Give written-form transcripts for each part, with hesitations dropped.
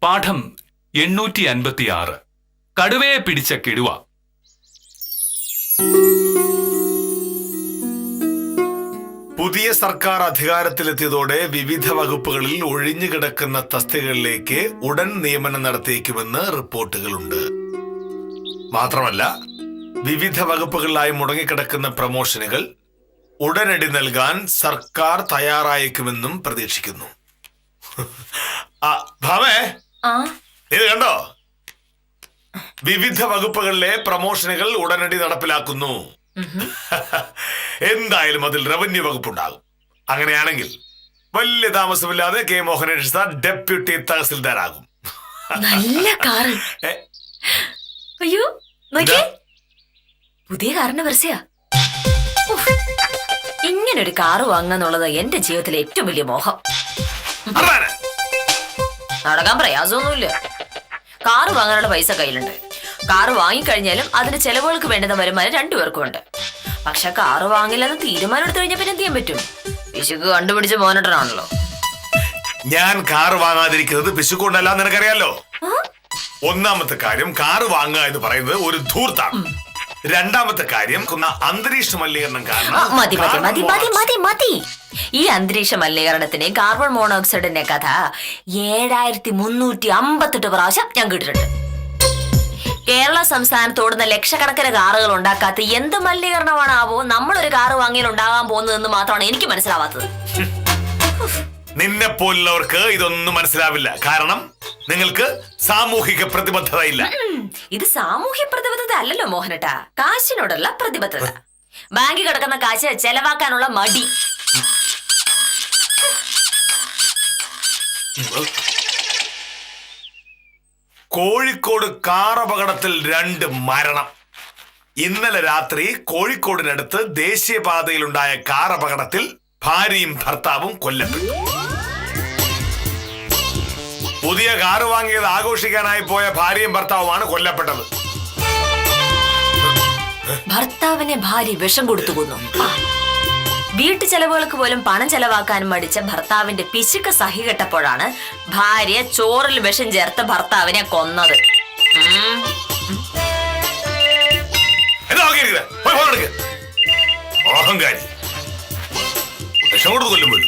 പാഠം 856 കടുവയെ പിടിച്ച കിടുവ. പുതിയ സർക്കാർ അധികാരത്തിലെത്തിയതോടെ വിവിധ വകുപ്പുകളിൽ ഒഴിഞ്ഞുകിടക്കുന്ന തസ്തികകളിലേക്ക് ഉടൻ നിയമനം നടത്തിയേക്കുമെന്ന് റിപ്പോർട്ടുകളുണ്ട്. മാത്രമല്ല, വിവിധ വകുപ്പുകളിലായി മുടങ്ങിക്കിടക്കുന്ന പ്രമോഷനുകൾ ഉടനടി നൽകാൻ സർക്കാർ തയ്യാറായേക്കുമെന്നും പ്രതീക്ഷിക്കുന്നു. ഭാവേ, ഇത് കണ്ടോ? വിവിധ വകുപ്പുകളിലെ പ്രമോഷനുകൾ ഉടനടി നടപ്പിലാക്കുന്നു. എന്തായാലും അതിൽ റവന്യൂ വകുപ്പുണ്ടാകും. അങ്ങനെയാണെങ്കിൽ വലിയ താമസമില്ലാതെ കെ മോഹനേഷ് സാർ ഡെപ്യൂട്ടി തഹസിൽദാരാകും. നല്ല കാറ്. അയ്യോ, പുതിയ കാറിന്റെ പരസ്യ. ഇങ്ങനൊരു കാറ് വാങ്ങാന്നുള്ളത് എന്റെ ജീവിതത്തിലെ ഏറ്റവും വലിയ മോഹം. നടക്കാൻ പ്രയാസമൊന്നുമില്ല. കാറ് വാങ്ങാനുള്ള പൈസ കയ്യിലുണ്ട്. കാറ് വാങ്ങിക്കഴിഞ്ഞാലും അതിന് ചെലവുകൾക്ക് വേണ്ടുന്ന വരുമാനം രണ്ടുപേർക്കും ഉണ്ട്. പക്ഷെ കാറ് വാങ്ങില്ലെന്ന് തീരുമാനം എടുത്തു കഴിഞ്ഞാൽ പിന്നെ എന്ത് ചെയ്യാൻ പറ്റും? പിശുക്ക് കണ്ടുപിടിച്ച മോനട്ടനാണല്ലോ. ഞാൻ കാറ് വാങ്ങാതിരിക്കുന്നത് പിശുക്കൊണ്ടല്ല, നിനക്കറിയാലോ. ഒന്നാമത്തെ കാര്യം, കാറ് വാങ്ങുക എന്ന് പറയുന്നത് ഒരു ധൂർത്താണ്. രണ്ടാമത്തെ കാര്യം, അന്തരീക്ഷ മലിനീകരണം കാരണം. മതി. ഈ അന്തരീക്ഷ മലിനീകരണത്തിന് കാർബൺ മോണോക്സൈഡിന്റെ കഥ 7358 പ്രാവശ്യം ഞാൻ കേട്ടിട്ടുണ്ട്. കേരള സംസ്ഥാനത്തോടുന്ന ലക്ഷക്കണക്കിന് കാറുകൾ ഉണ്ടാക്കാത്ത എന്ത് മലിനീകരണമാണാവോ നമ്മളൊരു കാറ് വാങ്ങിയാൽ ഉണ്ടാകാൻ പോകുന്നതെന്ന് മാത്രമാണ് എനിക്ക് മനസ്സിലാവാത്തത്. നിന്നെ പോലുള്ളവർക്ക് ഇതൊന്നും മനസ്സിലാവില്ല. കാരണം നിങ്ങൾക്ക് സാമൂഹിക പ്രതിബദ്ധത ഇല്ല. ഇത് സാമൂഹ്യ പ്രതിബദ്ധത അല്ലല്ലോ മോഹനട്ടാ, കാശിനോടുള്ള പ്രതിബദ്ധത. ബാങ്കിൽ കിടക്കുന്ന കാശ് ചെലവാക്കാനുള്ള മടി. കോഴിക്കോട് കാർ അപകടത്തിൽ 2 മരണം. ഇന്നലെ രാത്രി കോഴിക്കോടിനടുത്ത് ദേശീയപാതയിലുണ്ടായ കാർ അപകടത്തിൽ ഭാര്യയും ഭർത്താവും കൊല്ലപ്പെട്ടു. പുതിയ കാറ് വാങ്ങിയത് ആഘോഷിക്കാനായി പോയ ഭാര്യയും ഭർത്താവുമാണ് കൊല്ലപ്പെട്ടത്. ഭർത്താവിനെ ഭാര്യ വിഷം കൊടുത്തു കൊന്നു. വീട്ടു ചെലവുകൾക്ക് പോലും പണം ചെലവാക്കാൻ മടിച്ച ഭർത്താവിന്റെ പിശുക്ക് സഹികെട്ടപ്പോഴാണ് ഭാര്യ ചോറിൽ വിഷം ചേർത്ത് ഭർത്താവിനെ കൊന്നത്. അഹങ്കാരി വിഷം കൊടുത്ത് കൊല്ലുമ്പോൾ.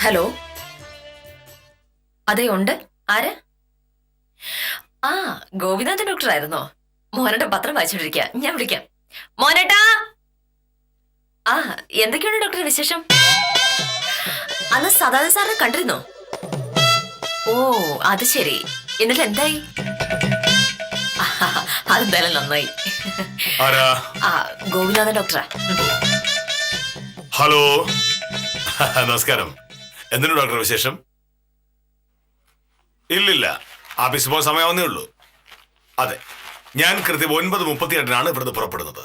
ഹലോ, അതെ ഉണ്ട്. ആര്? ഗോപിനാഥൻ ഡോക്ടർ ആയിരുന്നോ? മോനേട്ട പത്രം വായിച്ചോണ്ടിരിക്കുക, ഞാൻ വിളിക്കാം. മോനേട്ടാ, എന്തൊക്കെയാണ് ഡോക്ടർ വിശേഷം? അന്ന് സദാനന്ദ സാറിനെ കണ്ടിരുന്നോ? ഓ, അത് ശരി. എന്നിട്ട് എന്തായി? അതെന്തായാലും നന്നായി. ഗോപിനാഥൻ ഡോക്ടറാ. ഹലോ, നമസ്കാരം. എന്തിനു ഡോക്ടർ വിശേഷം? ഇല്ലില്ല, ആഫീസ് പോകാൻ സമയമാവുന്നേ ഉള്ളൂ. അതെ, ഞാൻ കൃത്യം 9:38 ഇവിടുന്ന് പുറപ്പെടുന്നത്.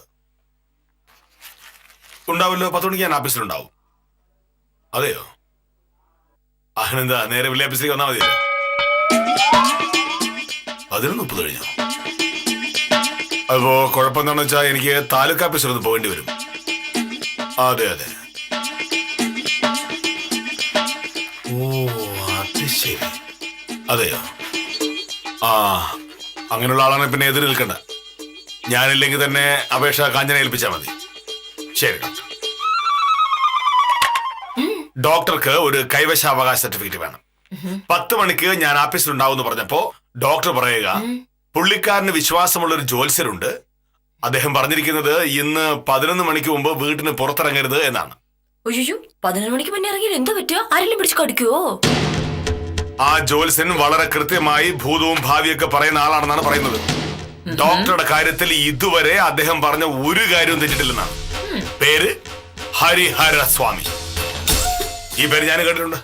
ഉണ്ടാവില്ലോ, 10 മണിക്ക് ഞാൻ ആഫീസിലുണ്ടാവും. അതെയോ? അതിനെന്താ, നേരെ വലിയ ആഫീസിലേക്ക് വന്നാൽ മതിയല്ലോ. 11:30 കഴിഞ്ഞോ? അപ്പോ കുഴപ്പമെന്താണെന്ന് വെച്ചാൽ എനിക്ക് താലൂക്ക് ആഫീസിലൊന്ന് പോകേണ്ടി വരും. അതെ. ഓ, അത് ശരി. അതെയോ? അങ്ങനെയുള്ള ആളാണ് പിന്നെ എതിര് നിൽക്കണ്ട. ഞാനില്ലെങ്കിൽ തന്നെ അപേക്ഷ കാഞ്ചന ഏൽപ്പിച്ചാൽ മതി. ശരി ഡോക്ടർ. ഡോക്ടർക്ക് ഒരു കൈവശാവകാശ സർട്ടിഫിക്കറ്റ് വേണം. 10 മണിക്ക് ഞാൻ ആഫീസിലുണ്ടാവും പറഞ്ഞപ്പോ ഡോക്ടർ പറയുക, പുള്ളിക്കാരന് വിശ്വാസമുള്ള ഒരു ജ്യോത്സ്യരുണ്ട്. അദ്ദേഹം പറഞ്ഞിരിക്കുന്നത് ഇന്ന് 11 മണിക്ക് മുമ്പ് വീട്ടിന് പുറത്തിറങ്ങരുത് എന്നാണ്. 11 മണിക്ക് മുന്നേ ഇറങ്ങിയാൽ എന്താ പറ്റുക? ആരെങ്കിലും പിടിച്ചു കടിക്കുവോ? ആ ജ്യോത്സ്യൻ വളരെ കൃത്യമായി ഭൂതവും ഭാവിയൊക്കെ പറയുന്ന ആളാണെന്നാണ് പറയുന്നത്. ഡോക്ടറുടെ കാര്യത്തിൽ ഇതുവരെ അദ്ദേഹം പറഞ്ഞ ഒരു കാര്യവും തെറ്റിട്ടില്ലെന്നാണ്. പേര് ഹരിഹര സ്വാമി. ഈ പേര് ഞാൻ കേട്ടിട്ടുണ്ട്.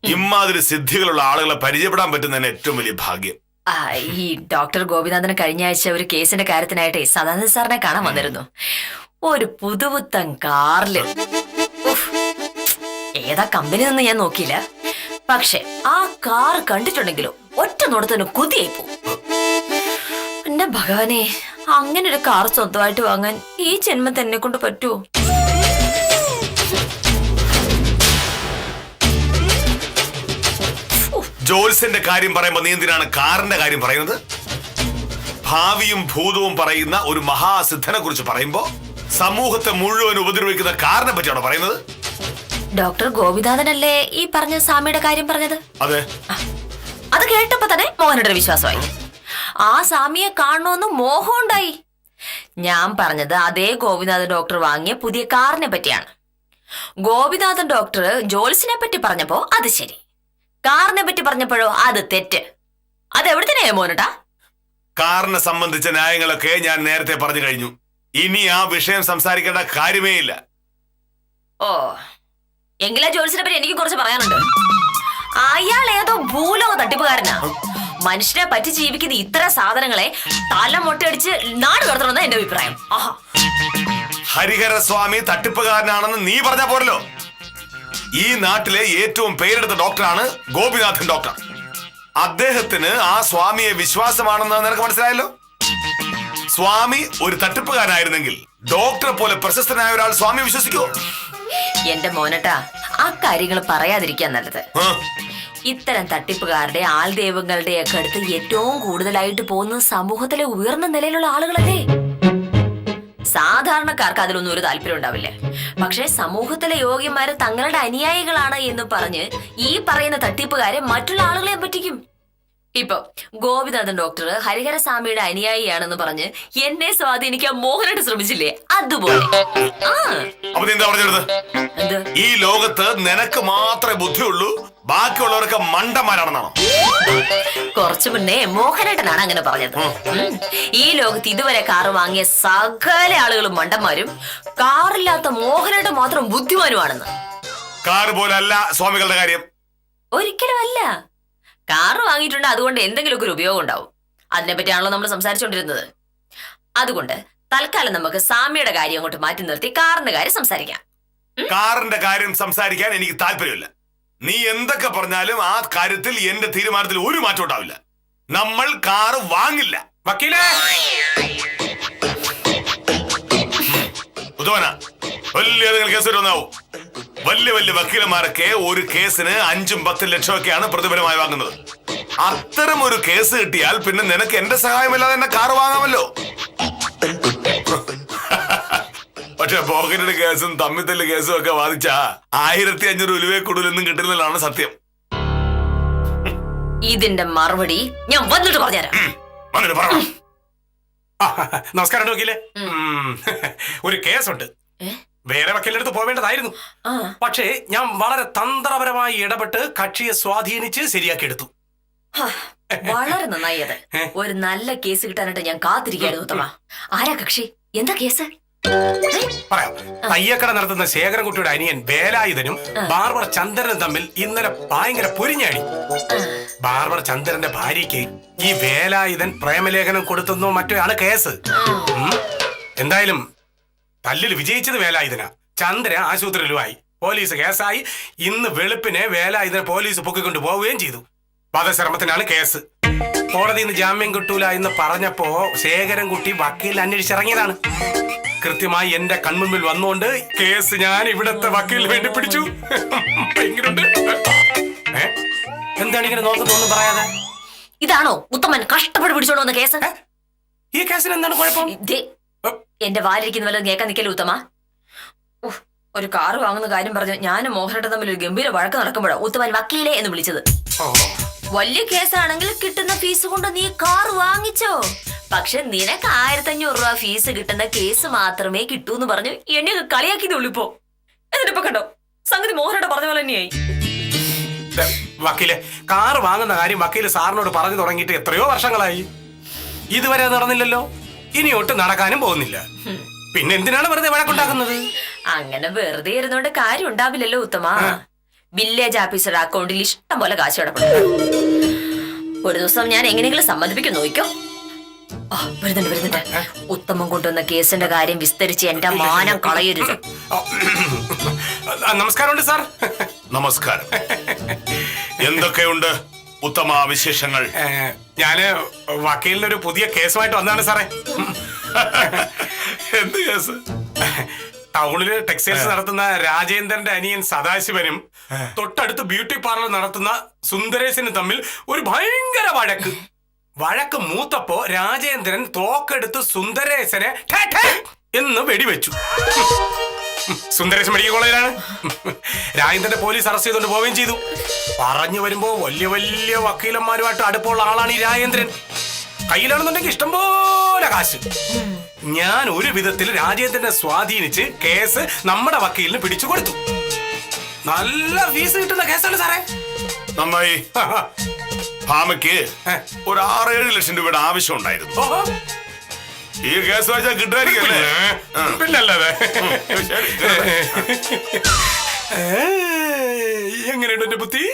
ഇമാതിരി സിദ്ധികളുള്ള ആളുകളെ പരിചയപ്പെടാൻ പറ്റുന്നതിന് ഏറ്റവും വലിയ ഭാഗ്യം. ഈ ഡോക്ടർ ഗോപിനാഥന് കഴിഞ്ഞ ആഴ്ച ഒരു കേസിന്റെ കാര്യത്തിനായിട്ട് സദാനന്ദ സാറിനെ കാണാൻ വന്നിരുന്നു. ഒരു പുതുപുത്തൻ കാറില്. ഏതാ കമ്പനി നിന്ന് ഞാൻ നോക്കിയില്ല. പക്ഷെ ആ കാർ കണ്ടിട്ടുണ്ടെങ്കിലോ ഒറ്റ നോടത്തിന് കുതിയായി പോകും. എന്റെ ഭഗവാനെ, അങ്ങനെ ഒരു കാർ സ്വന്തമായിട്ട് വാങ്ങാൻ ഈ ജന്മം തന്നെ കൊണ്ട് പറ്റുമോ? ജോൽസിന്റെ കാര്യം പറയുമ്പോ നീ എന്തിനാണ് കാറിന്റെ കാര്യം പറയുന്നത്? ഭാവിയും ഭൂതവും പറയുന്ന ഒരു മഹാസിദ്ധനെ കുറിച്ച് പറയുമ്പോ സമൂഹത്തെ മുഴുവൻ ഉപദ്രവിക്കുന്ന കാറിനെ പറ്റിയാണോ പറയുന്നത്? ഡോക്ടർ ഗോപിനാഥനല്ലേ ഈ പറഞ്ഞ സ്വാമിയുടെ കാര്യം പറഞ്ഞത്? അതെ. അത് കേട്ടപ്പോ തന്നെ മോഹനയുടെ വിശ്വാസമായി. ആ സ്വാമിയെ കാണണമെന്ന് മോഹം ഉണ്ടായി. ഞാൻ പറഞ്ഞത് അതേ ഗോപിനാഥൻ ഡോക്ടർ വാങ്ങിയ പുതിയ കാറിനെ പറ്റിയാണ്. ഗോപിനാഥൻ ഡോക്ടർ ജോൽസിനെ പറ്റി പറഞ്ഞപ്പോ അത് ശരി, കാറിനെ പറ്റി പറഞ്ഞപ്പോഴോ അത് തെറ്റ്. അത് എവിടത്തെ മോനട്ടാ? കാറിനെ സംബന്ധിച്ച ന്യായങ്ങളൊക്കെ ഞാൻ നേരത്തെ പറഞ്ഞു കഴിഞ്ഞു. ഇനി ആ വിഷയം സംസാരിക്കേണ്ട കാര്യമേ ഇല്ല. ഓ, എങ്കിലാ ജോൽസിനെ പറ്റി എനിക്കും കുറച്ച് പറയാനുണ്ട്. അയാൾ ഏതോ ഭൂലോക തട്ടിപ്പുകാരനാ. മനുഷ്യനെ പറ്റി ജീവിക്കുന്ന ഇത്തരം സാധനങ്ങളെ തല മൊട്ടയടിച്ച് നാട് കടത്തണമെന്നാ എന്റെ അഭിപ്രായം. ആഹാ, ഹരിഹരസ്വാമി തട്ടിപ്പുകാരനാണെന്ന് നീ പറഞ്ഞ പോരല്ലോ. ഈ നാട്ടിലെ ഏറ്റവും പേരെടുത്ത ഡോക്ടറാണ് ഗോപിനാഥൻ ഡോക്ടർ. അദ്ദേഹത്തിന് ആ സ്വാമിയെ വിശ്വാസമാണെന്ന് നിനക്ക് മനസ്സിലായല്ലോ. സ്വാമി ഒരു തട്ടിപ്പുകാരനായിരുന്നെങ്കിൽ ഡോക്ടറെ പോലെ പ്രശസ്തനായ ഒരാൾ സ്വാമി വിശ്വസിക്കുമോ? എന്റെ മോനട്ടാ, ആ കാര്യങ്ങൾ പറയാതിരിക്കാൻ നല്ലത്. ഇത്തരം തട്ടിപ്പുകാരുടെ ആൾദൈവങ്ങളുടെ ഒക്കെ അടുത്ത് ഏറ്റവും കൂടുതലായിട്ട് പോകുന്നത് സമൂഹത്തിലെ ഉയർന്ന നിലയിലുള്ള ആളുകളല്ലേ. സാധാരണക്കാർക്ക് അതിലൊന്നും ഒരു താല്പര്യം ഉണ്ടാവില്ല. പക്ഷെ സമൂഹത്തിലെ യോഗ്യന്മാര് തങ്ങളുടെ അനുയായികളാണ് എന്ന് പറഞ്ഞ് ഈ പറയുന്ന തട്ടിപ്പുകാരെ മറ്റുള്ള ആളുകളെ പറ്റിക്കും. ഇപ്പൊ ഗോപിനാഥൻ ഡോക്ടർ ഹരിഹരസ്വാമിയുടെ അനുയായിയാണെന്ന് പറഞ്ഞ് എന്നെ സ്വാധീനിക്കാൻ മോഹനായിട്ട് ശ്രമിച്ചില്ലേ? അതുപോലെ. എന്ത്? ഈ ലോകത്ത് നിനക്ക് മാത്രമേ ബുദ്ധിയുള്ളൂ, ബാക്കിയുള്ളവരൊക്കെ മണ്ടന്മാരാണെന്നാണോ? കുറച്ചു മുന്നേ മോഹനേട്ടനാണ് അങ്ങനെ പറഞ്ഞത്. ഈ ലോകത്ത് ഇതുവരെ കാറ് വാങ്ങിയ സകല ആളുകളും മണ്ടന്മാരും, കാറില്ലാത്ത മോഹനേട്ടൻ മാത്രം ബുദ്ധിമാനുമാണെന്ന്. കാറ് പോലല്ല സ്വാമികളുടെ കാര്യം. ഒരിക്കലും അല്ല. കാറ് വാങ്ങിയിട്ടുണ്ട്, അതുകൊണ്ട് എന്തെങ്കിലുമൊക്കെ ഒരു ഉപയോഗം ഉണ്ടാവും. അതിനെപ്പറ്റിയാണല്ലോ നമ്മൾ സംസാരിച്ചുകൊണ്ടിരുന്നത്. അതുകൊണ്ട് തൽക്കാലം നമുക്ക് സ്വാമിയുടെ കാര്യം അങ്ങോട്ട് മാറ്റി നിർത്തി കാറിന്റെ കാര്യം സംസാരിക്കാം. കാറിന്റെ കാര്യം സംസാരിക്കാൻ എനിക്ക് താല്പര്യമില്ല. നീ എന്തൊക്കെ പറഞ്ഞാലും ആ കാര്യത്തിൽ എന്റെ തീരുമാനത്തിൽ ഒരു മാറ്റം ഉണ്ടാവില്ല. നമ്മൾ കാറ് വാങ്ങില്ല. വക്കീലേ, ഉദവന വലിയ കേസ് വരുന്നാവും. വലിയ വലിയ വക്കീലന്മാരൊക്കെ ഒരു കേസിന് 5-10 ലക്ഷമൊക്കെയാണ് പ്രതിഫലമായി വാങ്ങുന്നത്. അത്തരം ഒരു കേസ് കിട്ടിയാൽ പിന്നെ നിനക്ക് എന്റെ സഹായമില്ലാതെ എന്നെ കാറ് വാങ്ങാമല്ലോ. പക്ഷെ പോക്കറ്റിന്റെ കേസും തമ്മിത്തല്ല് കേസും ഒക്കെ വാദിച്ച 1500 രൂപയെ കൂടുതലൊന്നും കിട്ടുന്നതാണ് സത്യം. ഇതിന്റെ മറുപടി ഞാൻ വന്നിട്ട് പറഞ്ഞുതരാം. നമസ്കാരം വക്കീലെ. ഒരു കേസുണ്ട്. വേറെ വക്കീലിന്റെ അടുത്ത് പോവേണ്ടതായിരുന്നു. പക്ഷേ ഞാൻ വളരെ തന്ത്രപരമായി ഇടപെട്ട് കക്ഷിയെ സ്വാധീനിച്ച് ശരിയാക്കി എടുത്തു. വളരെ നന്നായി. അത് ഒരു നല്ല കേസ് കിട്ടാനായിട്ട് ഞാൻ കാത്തിരിക്കുകയായിരുന്നു. ഉത്തമ, ആരാ കക്ഷി? എന്താ കേസ്? പറയാം. തയ്യക്കട നടത്തുന്ന ശേഖരൻകുട്ടിയുടെ അനിയൻ വേലായുധനും ബാർബർ ചന്ദ്രനും തമ്മിൽ ഇന്നലെ ഭയങ്കര പൊരിഞ്ഞാടി. ബാർബർ ചന്ദ്രന്റെ ഭാര്യയ്ക്ക് ഈ വേലായുധൻ പ്രേമലേഖനം കൊടുത്തെന്നോ മറ്റോ ആണ് കേസ്. എന്തായാലും തല്ലിൽ വിജയിച്ചത് വേലായുധനാ. ചന്ദ്ര ആശുപത്രിയിലുമായി. പോലീസ് കേസായി. ഇന്ന് വെളുപ്പിനെ വേലായുധനെ പോലീസ് പൊക്കിക്കൊണ്ട് പോവുകയും ചെയ്തു. വധശ്രമത്തിനാണ് കേസ്. കോടതിയിൽ നിന്ന് ജാമ്യം കിട്ടൂല എന്ന് പറഞ്ഞപ്പോ ശേഖരൻകുട്ടി വക്കീൽ അന്വേഷിച്ചിറങ്ങിയതാണ്. കൃത്യമായി എന്റെ കൺമുമ്പിൽ വന്നുകൊണ്ട് കേസ് ഞാൻ ഇവിടത്തെ വക്കീലിന് വേണ്ടി പിടിച്ചു. എന്താണ് ഇങ്ങനെ നോക്കുന്നൊന്നും പറയാതെ? ഇതാണോ ഉത്തമൻ കഷ്ടപ്പെട്ട് പിടിച്ചോണ്ട് വന്ന കേസ്? ഈ കേസിന് എന്താണ് കുഴപ്പം? എന്റെ വാലിരിക്കുന്ന വല്ലതും കേൾക്കാൻ നിൽക്കല്ലേ ഉത്തമ. ഒരു കാറ് വാങ്ങുന്ന കാര്യം പറഞ്ഞു ഞാനും മോഹനേട്ടൻ തമ്മിൽ ഒരു ഗംഭീര വഴക്ക് നടക്കുമ്പോഴാ ഉത്തമൻ വക്കീലേ എന്ന് വിളിച്ചത്. വലിയ കേസാണെങ്കിൽ കിട്ടുന്ന ഫീസ് കൊണ്ട് നീ കാർ വാങ്ങിച്ചോ. പക്ഷെ നിനക്ക് 1500 രൂപ ഫീസ് കിട്ടുന്ന കേസ് മാത്രമേ കിട്ടൂ എന്ന് പറഞ്ഞു എന്നെ കളിയാക്കിയതുള്ളൂ. ഇപ്പോ എന്നിട്ടിപ്പോ കണ്ടോ, സംഗതി മോഹനേട്ടൻ പറഞ്ഞ പോലെ തന്നെയായി. വക്കീലെ, കാറ് വാങ്ങുന്ന കാര്യം വക്കീല് സാറിനോട് പറഞ്ഞു തുടങ്ങിയിട്ട് എത്രയോ വർഷങ്ങളായി. ഇതുവരെ നടന്നില്ലല്ലോ. ഇനി ഒട്ടും നടക്കാനും പോകുന്നില്ല. പിന്നെ എന്തിനാണ് വെറുതെ വഴക്കുണ്ടാക്കുന്നത്? അങ്ങനെ വെറുതെ ഇരുന്നോണ്ട് കാര്യം ഉണ്ടാവില്ലല്ലോ ഉത്തമ. വില്ലേജ് ഓഫീസറുടെ അക്കൗണ്ടിൽ ഇഷ്ടം പോലെ കാശ് കിടപ്പുണ്ട്. ഒരു ദിവസം ഞാൻ എങ്ങനെയെങ്കിലും സമ്മതിപ്പിക്കും, നോക്കിക്കോ. വരുന്നുണ്ട്. ഉത്തമം കൊണ്ടുവന്ന കേസിന്റെ കാര്യം വിസ്തരിച്ച് എന്റെ മാനം കളയരുത്. നമസ്കാരമുണ്ട് സാർ. നമസ്കാരം. എന്തൊക്കെയുണ്ട് ഉത്തമ വിശേഷങ്ങൾ? ഞാന് വക്കീലിനൊരു പുതിയ കേസുമായിട്ട് വന്നതാണ് സാറേ. എന്ത് കേസ്? ടൗണില് ടെക്സ്റ്റൈൽസ് നടത്തുന്ന രാജേന്ദ്രന്റെ അനിയൻ സദാശിവനും തൊട്ടടുത്ത് ബ്യൂട്ടി പാർലർ നടത്തുന്ന സുന്ദരേശനും തമ്മിൽ ഒരു ഭയങ്കര വഴക്ക് മൂത്തപ്പോ രാജേന്ദ്രൻ തോക്കെടുത്ത് സുന്ദരേശനെ ഠേ ഠേ എന്ന് വെടിവെച്ചു. സുന്ദരേശൻ മെഡിക്കൽ കോളേജിലാണ്. രാജേന്ദ്രന്റെ പോലീസ് അറസ്റ്റ് ചെയ്തുകൊണ്ട് പോവുകയും ചെയ്തു. പറഞ്ഞു വരുമ്പോ വലിയ വലിയ വക്കീലന്മാരുമായിട്ട് അടുപ്പമുള്ള ആളാണ് ഈ രാജേന്ദ്രൻ. കയ്യിലാണെന്നുണ്ടെങ്കിൽ ഇഷ്ടംപോലെ കാശ്. ഞാൻ ഒരു വിധത്തിൽ രാജേന്ദ്രനെ സ്വാധീനിച്ച് കേസ് നമ്മുടെ വക്കീലിന് പിടിച്ചു കൊടുത്തു. നല്ല ഫീസ് കിട്ടുന്ന കേസാണ് സാറേ. നന്നായി. ഭാമയ്ക്ക് ഒരു 6-7 ലക്ഷം രൂപയുടെ ആവശ്യം ഉണ്ടായിരുന്നു. ഓഹോ, ഈ കേസ് വായിച്ചാൽ കിട്ടുമായിരിക്കും. പിന്നല്ലാതെ. എങ്ങനെയുണ്ട് എന്റെ ബുദ്ധി?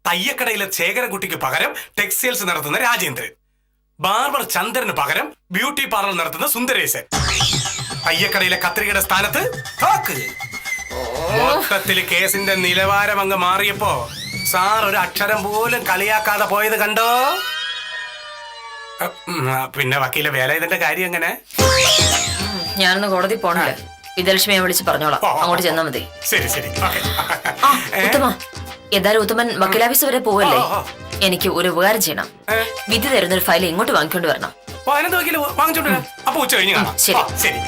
തയ്യക്കടയിലെ ശേഖരൻകുട്ടിക്ക് പകരം ടെക്സ്റ്റൈൽസ് നടത്തുന്ന രാജേന്ദ്രൻ, ബാർബർ ചന്ദ്രന് പകരം ബ്യൂട്ടി പാർലർ നടത്തുന്ന സുന്ദരേശൻ, തയ്യക്കടയിലെ കത്രികയുടെ സ്ഥാനത്ത് തോക്ക്. മൊത്തത്തില് കേസിന്റെ നിലവാരം അങ്ങ് മാറിയപ്പോ സാർ ഒരു അക്ഷരം പോലും കളിയാക്കാതെ പോയത് കണ്ടോ? പിന്നെ വക്കീലെ വേലായുധന്റെ കാര്യം എങ്ങനെ? ഞാനൊന്ന് കോടതി പോണില്ല. വിദ്യാലക്ഷ്മിയെ വിളിച്ച് പറഞ്ഞോളാം. അങ്ങോട്ട് ചെന്നാ മതി. ശരി ശരി. ആ ഉത്തമ, എന്തായാലും ഉത്തമൻ വക്കീലാഫീസ് വരെ പോവല്ലേ? എനിക്ക് ഒരു ഉപകാരം ചെയ്യണം. വിധി തരുന്നൊരു ഫയൽ ഇങ്ങോട്ട് വാങ്ങിക്കൊണ്ട് വരണം. അപ്പൊ ഉച്ച കഴിഞ്ഞ് കാണാം. ശരി. ശരി.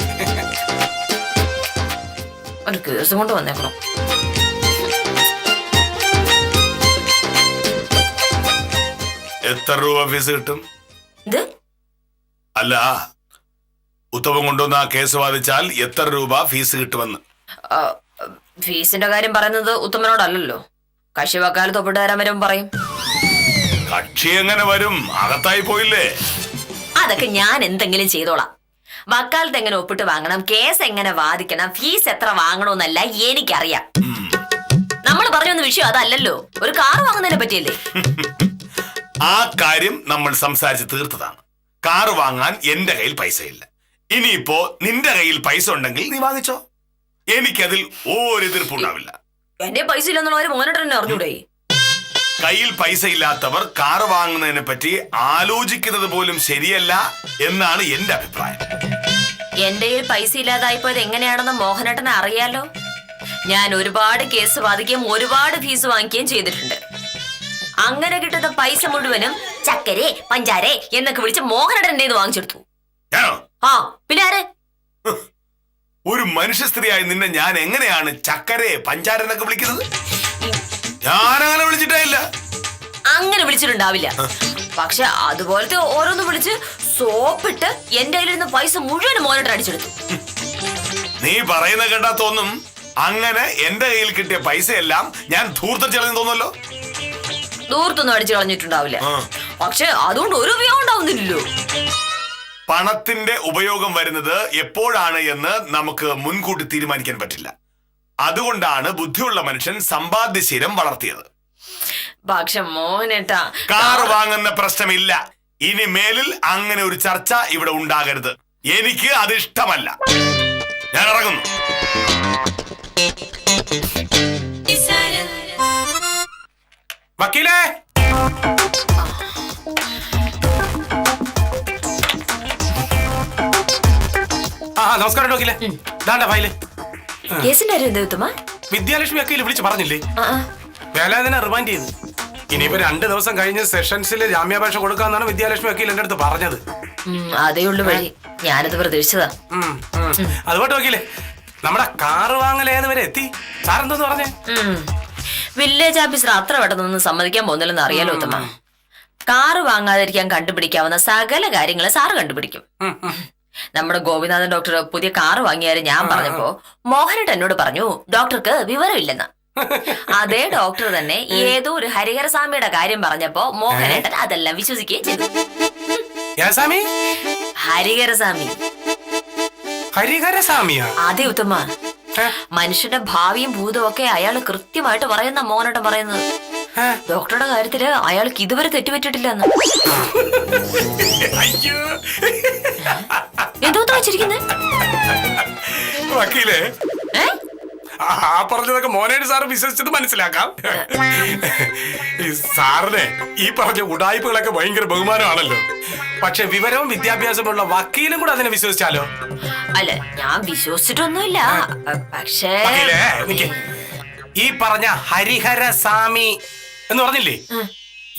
ഒരു കേസും കൊണ്ട് വന്നേക്കണം. എത്ര രൂപ ഫീസ് കിട്ടും? ഇത് അല്ല, ഉത്തമം കൊണ്ടുവന്ന ആ കേസ് വാദിച്ചാൽ എത്ര രൂപ ഫീസ് കിട്ടുമെന്ന്. ഫീസിന്റെ കാര്യം പറയുന്നത് ഉത്തമനോടല്ലോ. കക്ഷി വക്കാലത്ത് ഒപ്പിട്ട് തരാൻ വരും പറയും. കക്ഷി എങ്ങനെ വരും? അകത്തായി പോയില്ലേ? അതൊക്കെ ഞാൻ എന്തെങ്കിലും ചെയ്തോളാം. വക്കാലത്ത് എങ്ങനെ ഒപ്പിട്ട് വാങ്ങണം, കേസ് എങ്ങനെ വാദിക്കണം, ഫീസ് എത്ര വാങ്ങണമെന്നല്ല എനിക്കറിയാം. നമ്മൾ പറഞ്ഞു വന്ന വിഷയം അതല്ലല്ലോ. ഒരു കാർ വാങ്ങുന്നതിനെ പറ്റിയല്ലേ? ആ കാര്യം നമ്മൾ സംസാരിച്ച് തീർത്തതാണ്. കാറ് വാങ്ങാൻ എന്റെ കയ്യിൽ പൈസ ഇല്ല. ഇനിയിപ്പോ നിന്റെ കയ്യിൽ പൈസ ഉണ്ടെങ്കിൽ നീ വാങ്ങിച്ചോ. എനിക്കതിൽ ഒരു എതിർപ്പുണ്ടാവില്ല. എന്റെ പൈസ ഇല്ലെന്നുള്ളവര് മോനോട്ട് തന്നെ അറിഞ്ഞൂടെ? കയ്യിൽ പൈസ ഇല്ലാത്തവർ കാറ് വാങ്ങുന്നതിനെ പറ്റി ആലോചിക്കുന്നത് പോലും ശരിയല്ല എന്നാണ് എന്റെ അഭിപ്രായം. എന്റെ കയ്യിൽ പൈസ ഇല്ലാതായിപ്പോയത് എങ്ങനെയാണെന്ന് മോഹനേട്ടനെ അറിയാലോ. ഞാൻ ഒരുപാട് കേസ് വാദിക്കുകയും ഒരുപാട് ഫീസ് വാങ്ങിക്കുകയും ചെയ്തിട്ടുണ്ട്. അങ്ങനെ കിട്ടുന്ന പൈസ മുഴുവനും ചക്കരെ പഞ്ചാരെ എന്നൊക്കെ വിളിച്ച് മോഹനേട്ടൻ വാങ്ങിച്ചെടുത്തു. ആ പിന്നെ ആര്? ഒരു മനുഷ്യ സ്ത്രീയായി നിന്നെ ഞാൻ എങ്ങനെയാണ് ചക്കരെ പഞ്ചാര എന്നൊക്കെ വിളിക്കുന്നത്? ഞാനങ്ങനെ വിളിച്ചിട്ടേ ഇല്ല. അങ്ങനെ വിളിച്ചിട്ടുണ്ടാവില്ല. പക്ഷെ അതുപോലത്തെ ഓരോന്ന് വിളിച്ച് സോപ്പിട്ട് എന്റെ കയ്യിലിരുന്ന പൈസ മുഴുവനും മോനോട്ട് അടിച്ചെടുത്തു. നീ പറയുന്ന കേട്ടാ തോന്നും അങ്ങനെ എന്റെ കയ്യിൽ കിട്ടിയ പൈസയെല്ലാം ഞാൻ ധൂർത്തം ചെലഞ്ഞു തോന്നല്ലോ. ദൂർത്തൊന്നും അടിച്ചു കളഞ്ഞിട്ടുണ്ടാവില്ല. പക്ഷെ അതുകൊണ്ട് ഒരു ഉപയോഗം ഉണ്ടാവുന്നില്ലല്ലോ. പണത്തിന്റെ ഉപയോഗം വരുന്നത് എപ്പോഴാണ് എന്ന് നമുക്ക് മുൻകൂട്ടി തീരുമാനിക്കാൻ പറ്റില്ല. അതുകൊണ്ടാണ് ബുദ്ധിയുള്ള മനുഷ്യൻ സമ്പാദ്യശീലം വളർത്തിയത്. പക്ഷെ മോഹനേട്ടാ, കാർ വാങ്ങുന്ന പ്രശ്നമില്ല. ഇനി മേലിൽ അങ്ങനെ ഒരു ചർച്ച ഇവിടെ ഉണ്ടാകരുത്. എനിക്ക് അത് ഇഷ്ടമല്ല. ഞാൻ ഇറങ്ങുന്നു. വക്കീലേ, നമസ്കാരം വക്കീലേ. ദാണ്ട ഫയല്. കേസിന്റെ കാര്യം എന്താ ഉത്തമ? വിദ്യാലക്ഷ്മി വക്കീല് വിളിച്ച് പറഞ്ഞില്ലേ? വേലായുധനെ റിമാൻഡ് ചെയ്ത്. ഇനിയിപ്പോ 2 ദിവസം കഴിഞ്ഞ് സെഷൻസിൽ ജാമ്യാപേക്ഷ കൊടുക്കാന്നാണ് വിദ്യാലക്ഷ്മി വക്കീൽ എന്റെ അടുത്ത് പറഞ്ഞത്. അതേ ഉള്ളു വഴി. ഞാനത് പ്രതീക്ഷിച്ചതാ. അതുകൊണ്ട് വക്കീലേ, നമ്മുടെ കാറ് വാങ്ങൽ ഏതുവരെ എത്തി? സാറെന്തോന്ന് പറഞ്ഞേ? വില്ലേജ് ഓഫീസർ അത്ര പെട്ടെന്നൊന്നും സമ്മതിക്കാൻ പോകുന്നില്ലെന്ന് അറിയാലോ ഉത്തമ. കാറ് വാങ്ങാതിരിക്കാൻ കണ്ടുപിടിക്കാവുന്ന സകല കാര്യങ്ങളെ സാറ് കണ്ടുപിടിക്കും. നമ്മുടെ ഗോപിനാഥൻ ഡോക്ടർ പുതിയ കാറ് വാങ്ങിയാലും ഞാൻ പറഞ്ഞപ്പോ മോഹനേട്ടൻ എന്നോട് പറഞ്ഞു ഡോക്ടർക്ക് വിവരമില്ലെന്ന്. അതേ ഡോക്ടർ തന്നെ ഏതോ ഒരു ഹരിഹരസ്വാമിയുടെ കാര്യം പറഞ്ഞപ്പോ മോഹനേട്ടൻ അതെല്ലാം വിശ്വസിക്കുകയും ചെയ്തു. ഹരിഹരസ്വാമി. ഹരിഹരസ്വാമിയാ? അതെ ഉത്തമ. മനുഷ്യന്റെ ഭാവിയും ഭൂതവും ഒക്കെ അയാൾ കൃത്യമായിട്ട് പറയുന്ന മോഹനേട്ടൻ പറയുന്നത്. ഡോക്ടറുടെ കാര്യത്തില് അയാൾക്ക് ഇതുവരെ തെറ്റുപറ്റിട്ടില്ലെന്ന്. എന്തോ വെച്ചിരിക്കുന്നത് വക്കീലേ? ആ പറഞ്ഞതൊക്കെ മോനേട് സാറ് വിശ്വസിച്ചത് മനസ്സിലാക്കാം. ഈ സാറിനെ ഈ പറഞ്ഞ ഉടായ്പകളൊക്കെ ഭയങ്കര ബഹുമാനമാണല്ലോ. പക്ഷെ വിവരവും വിദ്യാഭ്യാസമുള്ള വക്കീലും കൂടെ അതിനെ വിശ്വസിച്ചാലോ? അല്ല ഞാൻ വിശ്വസിച്ചിട്ടൊന്നുമില്ല. പക്ഷേ വക്കീലേ, നിക്ക്. ഈ പറഞ്ഞ ഹരിഹര സ്വാമി എന്ന് പറഞ്ഞില്ലേ,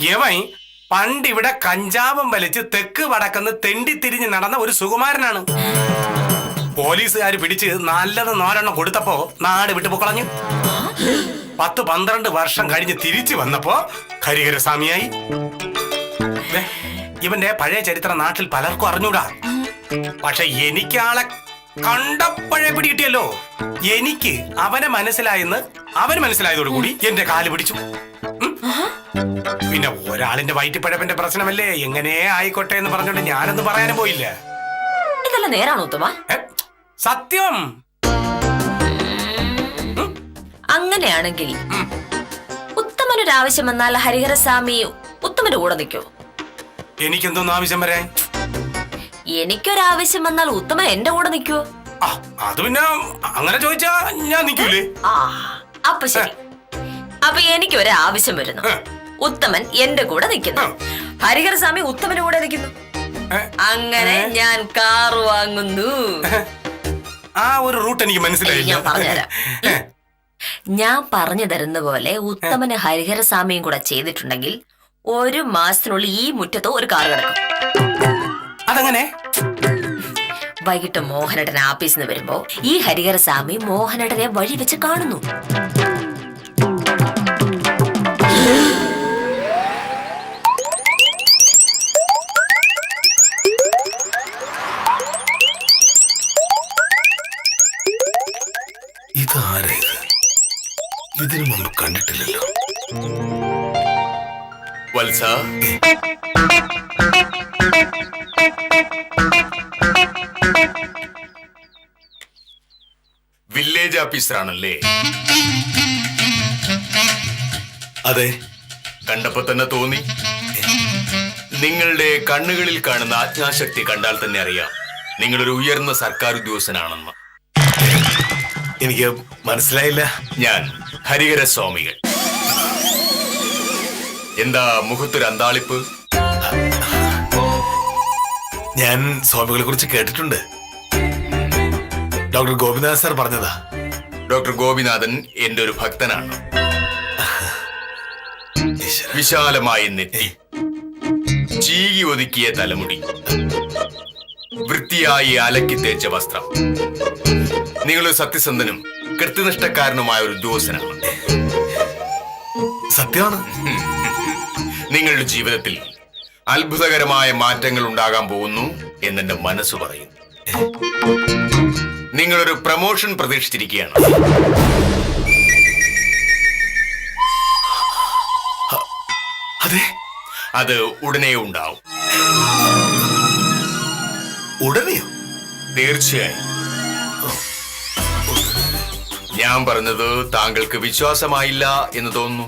യവൻ പണ്ട് ഇവിടെ കഞ്ചാവും വലിച്ച് തെക്ക് വടക്കെന്ന് തെണ്ടി തിരിഞ്ഞ് നടന്ന ഒരു സുകുമാരനാണ്. പോലീസുകാർ പിടിച്ച് നല്ലത് 4 കൊടുത്തപ്പോ നാട് വിട്ടു പൊക്കളഞ്ഞു. 10-12 വർഷം കഴിഞ്ഞ് തിരിച്ചു വന്നപ്പോ ഹരിഹരസ്വാമിയായി. ദേ, ഇവന്റെ പഴയ ചരിത്രം നാട്ടിൽ പലർക്കും അറിഞ്ഞൂടാ. പക്ഷെ എനിക്ക് ആളെ കണ്ടപ്പോഴേ പിടികിട്ടിയല്ലോ. എനിക്ക് അവനെ മനസ്സിലായെന്ന് അവന് മനസ്സിലായതോടുകൂടി എന്റെ കാല് പിടിച്ചു. പിന്നെ ഒരാളിന്റെ വയറ്റിപ്പഴപ്പിന്റെ പ്രശ്നമല്ലേ, എങ്ങനെ ആയിക്കോട്ടെ എന്ന് പറഞ്ഞോണ്ട് ഞാനൊന്നും പറയാനും പോയില്ല. ഇതെല്ലാം നേരാണോ ഉത്തമ? സത്യം. അങ്ങനെയാണെങ്കിൽ ഉത്തമനൊരു ആവശ്യം വന്നാൽ ഹരിഹരസ്വാമി ഉത്തമന്റെ കൂടെ നിൽക്കോ? എനിക്കെന്തോന്ന് ആവശ്യം വരാൻ? എനിക്കൊരാവശ്യം വന്നാൽ ഉത്തമൻ എന്റെ കൂടെ നിൽക്കുവോ? അത് പിന്നെ അങ്ങനെ ചോദിച്ചാ ഞാൻ നിൽക്കൂലേ? അപ്പൊ ശരി. അപ്പൊ എനിക്കൊരു ആവശ്യം വരുന്നു, ഉത്തമൻ എന്റെ കൂടെ നിൽക്കുന്നു, ഹരിഹരസ്വാമി ഉത്തമന്റെ കൂടെ നിൽക്കുന്നു. അങ്ങനെ ഞാൻ കാറ് വാങ്ങുന്നു. ആ ഒരു റൂട്ട് എനിക്ക് മനസ്സിലായില്ല. ഞാൻ പറഞ്ഞുതരാം. ഞാൻ പറഞ്ഞു തരുന്ന പോലെ ഉത്തമന് ഹരിഹരസ്വാമിയും കൂടെ ചെയ്തിട്ടുണ്ടെങ്കിൽ 1 മാസത്തിനുള്ളിൽ ഈ മുറ്റത്ത് ഒരു കാർ കിടക്കും. അതങ്ങനെ? വൈകിട്ട് മോഹനടൻ ആഫീസിൽ നിന്ന് വരുമ്പോ ഈ ഹരിഹരസ്വാമി മോഹനടനെ വഴി വെച്ച് കാണുന്നു. ഇതാരാ ഇത്? ഇതിനു മുമ്പ് കണ്ടിട്ടില്ലല്ലോ. വത്സ, വില്ലേജ് ഓഫീസറാണല്ലേ? അതെ, കണ്ടപ്പോ തന്നെ തോന്നി. നിങ്ങളുടെ കണ്ണുകളിൽ കാണുന്ന ആജ്ഞാശക്തി കണ്ടാൽ തന്നെ അറിയാം നിങ്ങളൊരു ഉയർന്ന സർക്കാർ ഉദ്യോഗസ്ഥനാണെന്ന്. എനിക്ക് മനസ്സിലായില്ല. ഞാൻ ഹരിഹരസ്വാമികൾ. എന്താ മുഖത്തൊരു അന്താളിപ്പ്? ഞാൻ സ്വാമികളെ കുറിച്ച് കേട്ടിട്ടുണ്ട്. ഡോക്ടർ ഗോപിനാഥ് സാർ പറഞ്ഞതാ. ഡോക്ടർ ഗോപിനാഥൻ എന്റെ ഒരു ഭക്തനാണ്. വിശാലമായ നെറ്റി, ചീകി ഒതുക്കിയ തലമുടി, വൃത്തിയായി അലക്കി തേച്ച വസ്ത്രം. നിങ്ങളൊരു സത്യസന്ധനും കൃത്യനിഷ്ഠക്കാരനുമായ ഒരു ഉദ്യോഗസ്ഥനാണ്. സത്യമാണ്. നിങ്ങളുടെ ജീവിതത്തിൽ അത്ഭുതകരമായ മാറ്റങ്ങൾ ഉണ്ടാകാൻ പോകുന്നു എന്നെന്റെ മനസ്സ് പറയുന്നു. നിങ്ങളൊരു പ്രമോഷൻ പ്രതീക്ഷിച്ചിരിക്കുകയാണ്. അതെ, അത് ഉടനെ ഉണ്ടാവും. ഉടനെയോ? തീർച്ചയായും. ഞാൻ പറഞ്ഞത് താങ്കൾക്ക് വിശ്വാസമായില്ല എന്ന് തോന്നുന്നു.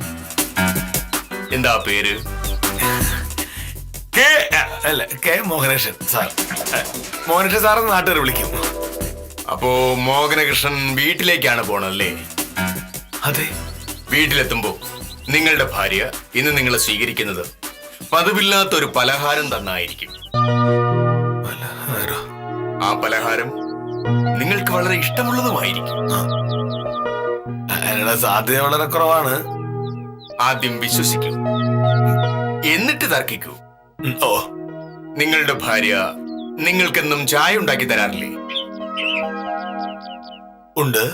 എന്താ പേര്? K Mohanakrishnan sir. മോഹനകൃഷ്ണൻ സാറെന്ന് നാട്ടുകാർ വിളിക്കും. അപ്പോ മോഹനകൃഷ്ണൻ വീട്ടിലേക്കാണ് പോണല്ലേ? അതെ. വീട്ടിലെത്തുമ്പോ നിങ്ങളുടെ ഭാര്യ ഇന്ന് നിങ്ങളെ സ്വീകരിക്കുന്നത് പതിവില്ലാത്ത ഒരു പലഹാരം തന്നായിരിക്കും. ആ പലഹാരം നിങ്ങൾക്ക് വളരെ ഇഷ്ടമുള്ളതുമായിരിക്കും. അതിനുള്ള സാധ്യത വളരെ കുറവാണ്. ആദ്യം വിശ്വസിക്കൂ, എന്നിട്ട് തർക്കിക്കൂ. ഓ, നിങ്ങളുടെ ഭാര്യ നിങ്ങൾക്കെന്നും ചായ ഉണ്ടാക്കി തരാറില്ലേ? ഉണ്ട്.